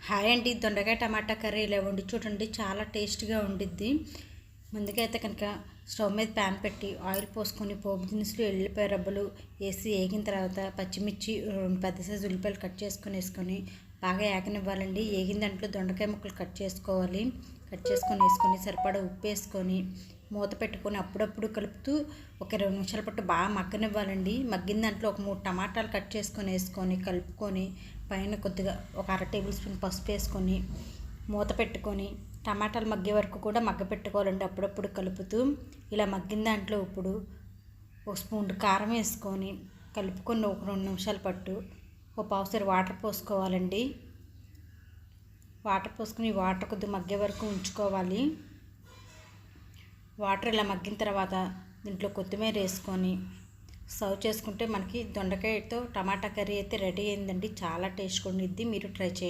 Hi అండి, దొండకాయ టమాటా curry ఇలా వండి చూడండి, చాలా టేస్ట్గా ఉండిద్ది. ముందుగా అయితే కనుక స్టవ్ మీద ప్యాన్ పెట్టి ఆయిల్ పోసుకొని పోపు దినుసులు, ఎల్లిపాయ రబ్బలు వేసి వేగిన తర్వాత పచ్చిమిర్చి 2 పెద్ద సైజు ఉల్లిపాయలు కట్ చేసుకొని బాగా ఏగనివ్వాలండి. వేగిన దాంట్లో దొండకాయ ముక్కలు కట్ చేసుకొని వేసుకొని సరిపడా ఉప్పు వేసుకొని మూత పెట్టుకొని అప్పుడప్పుడు కలుపుతూ ఒక 20 నిమిషాల పాటు బాగా మగ్గనివ్వాలండి. మగ్గిన దాంట్లో ఒక 3 టమాటాలు కట్ చేసుకొని వేసుకొని కలుపుకొని పైన కొద్దిగా ఒక 1/2 టేబుల్ స్పూన్ పసుపు వేసుకొని మూత పెట్టుకొని టమాటాలు మగ్గే వరకు కూడా మగ్గపెట్టుకోవాలండి. అప్పుడప్పుడు కలుపుతూ ఇలా మగ్గిన దాంట్లో ఇప్పుడు ఒక స్పూన్ కారం వేసుకొని కలుపుకొని ఒక 2 నిమిషాల పాటు ఒక పావుసేరు వాటర్ పోసుకోవాలండి. వాటర్ పోసుకుని వాటర్ కొద్దిగా మగ్గే వరకు ఉంచుకోవాలి. వాటర్ ఇలా మగ్గిన తర్వాత దీంట్లో కొత్తిమీర వేసుకొని సర్వ్ చేసుకుంటే మనకి దొండకాయతో టమాటా కర్రీ అయితే రెడీ అయిందండి. చాలా టేస్ట్గా ఉండిద్ది. మీరు ట్రై చేయండి.